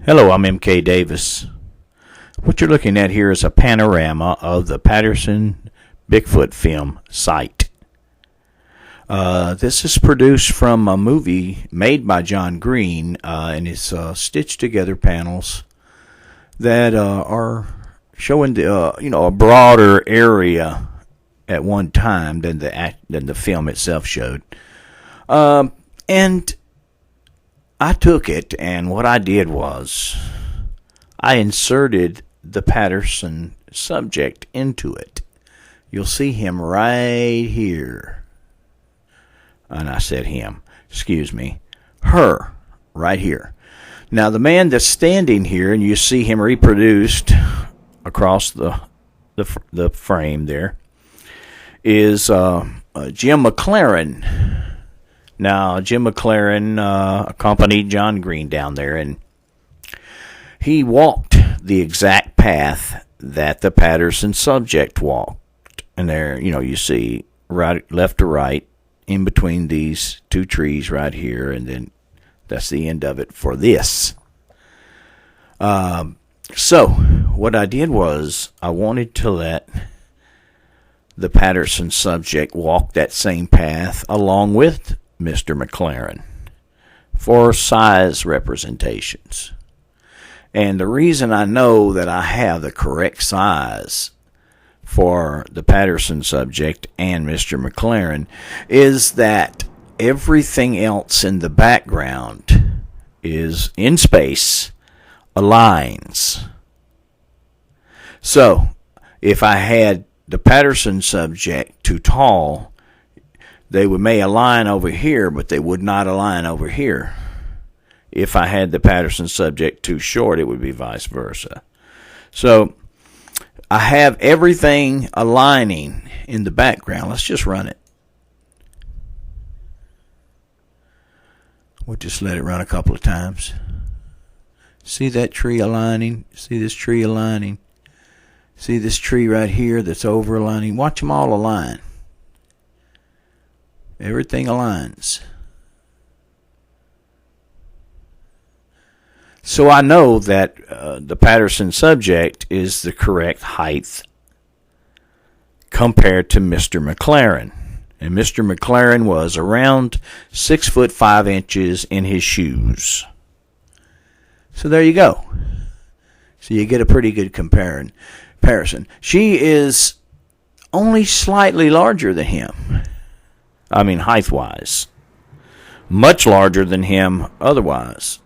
Hello, I'm M.K.Davis. What you're looking at here is a panorama of the Patterson Bigfoot film site. This is produced from a movie made by John Green, and it's stitched together panels that are showing a broader area at one time than the film itself showed. And I took it, and what I did was I inserted the Patterson subject into it. You'll see him right here. And I said him, her, right here. Now, the man that's standing here, and you see him reproduced across the frame there, is Jim McLaren. Now, Jim McLaren accompanied John Green down there, and he walked the exact path that the Patterson subject walked. And there, you see right, left to right, in between these two trees right here, and then that's the end of it for this. So, what I did was I wanted to let the Patterson subject walk that same path along with Mr. McLaren for size representations. And the reason I know that I have the correct size for the Patterson subject and Mr. McLaren is that everything else in the background is in space, aligns. So, if I had the Patterson subject too tall, they may align over here, but they would not align over here. If I had the Patterson subject too short, it would be vice versa. So, I have everything aligning in the background. Let's just run it. We'll just let it run a couple of times. See that tree aligning? See this tree aligning? See this tree right here that's over aligning? Watch them all align. Everything aligns. So I know that the Patterson subject is the correct height compared to Mr. McLaren. And Mr. McLaren was around 6'5" in his shoes. So there you go. So you get a pretty good comparison. She is only slightly larger than him. I mean, height-wise. Much larger than him otherwise.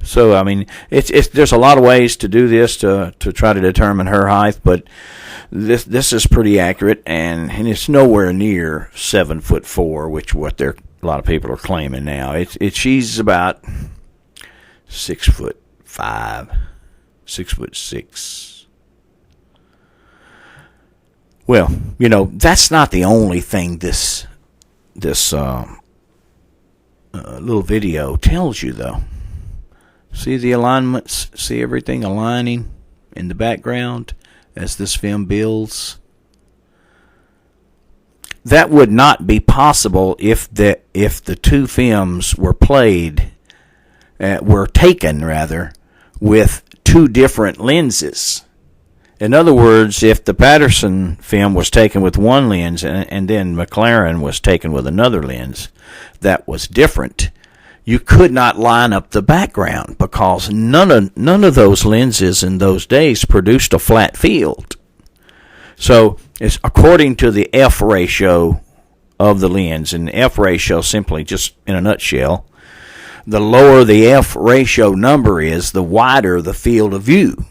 So, I mean, there's a lot of ways to do this to try to determine her height, but this is pretty accurate, and it's nowhere near 7'4", which what a lot of people are claiming now. She's about 6'5", 6'6". Well, that's not the only thing this little video tells you, though. See the alignments? See everything aligning in the background as this film builds? That would not be possible if the two films were taken with two different lenses. In other words, if the Patterson film was taken with one lens and then McLaren was taken with another lens that was different, you could not line up the background because none of those lenses in those days produced a flat field. So it's according to the F ratio of the lens, and F ratio simply, just in a nutshell, the lower the F ratio number is, the wider the field of view.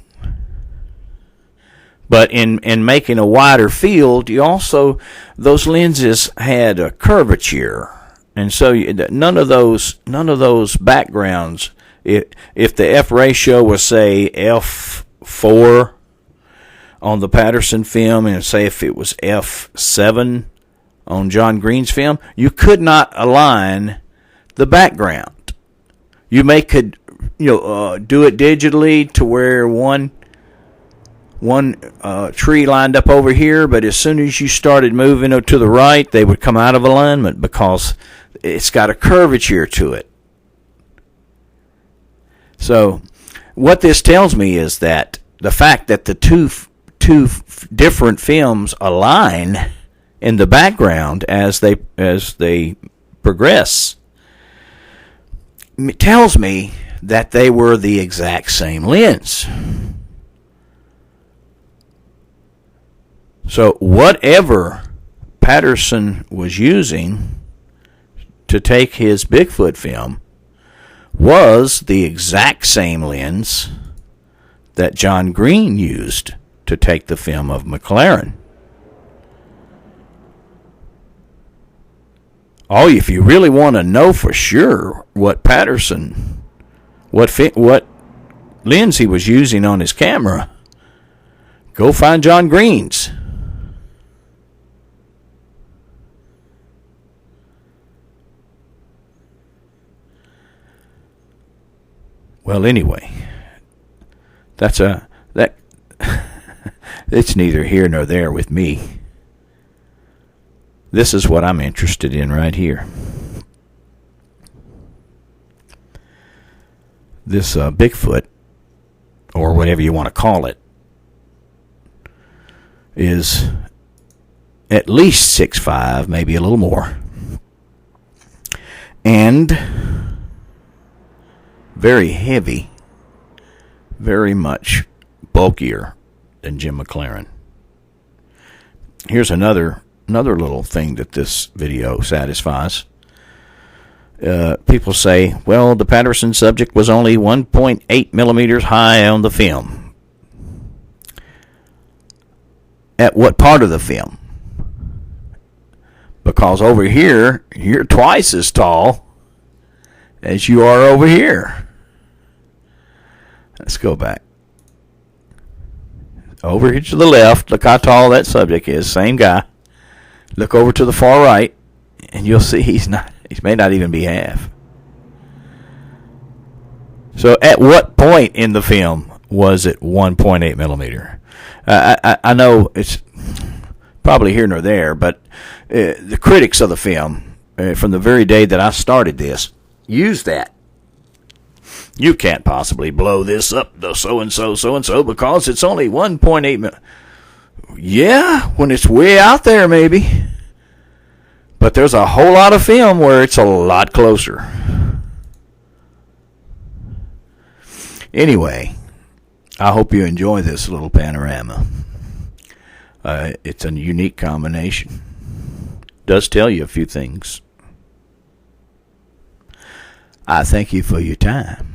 But in making a wider field, those lenses had a curvature. And so none of those backgrounds, if the F ratio was, say, F4 on the Patterson film, and say if it was F7 on John Green's film, you could not align the background. You could do it digitally to where one one tree lined up over here, but as soon as you started moving to the right, they would come out of alignment because it's got a curvature to it. So what this tells me is that the fact that the two different films align in the background as they progress, it tells me that they were the exact same lens. So whatever Patterson was using to take his Bigfoot film was the exact same lens that John Green used to take the film of McLaren. Oh, if you really want to know for sure what Patterson, what lens he was using on his camera, go find John Green's. Well, anyway, that it's neither here nor there with me. This is what I'm interested in right here. This Bigfoot, or whatever you want to call it, is at least 6'5", maybe a little more, and very heavy, very much bulkier than Jim McLaren. Here's another little thing that this video satisfies. People say, well, the Patterson subject was only 1.8 millimeters high on the film. At what part of the film? Because over here, you're twice as tall as you are over here. Let's go back. Over here to the left, look how tall that subject is. Same guy. Look over to the far right, and you'll see he may not even be half. So at what point in the film was it 1.8 millimeter? I know it's probably here nor there, but the critics of the film, from the very day that I started this, use that. You can't possibly blow this up to so-and-so, because it's only 1.8 millimeter. Yeah, when it's way out there, maybe. But there's a whole lot of film where it's a lot closer. Anyway, I hope you enjoy this little panorama. It's a unique combination. Does tell you a few things. I thank you for your time.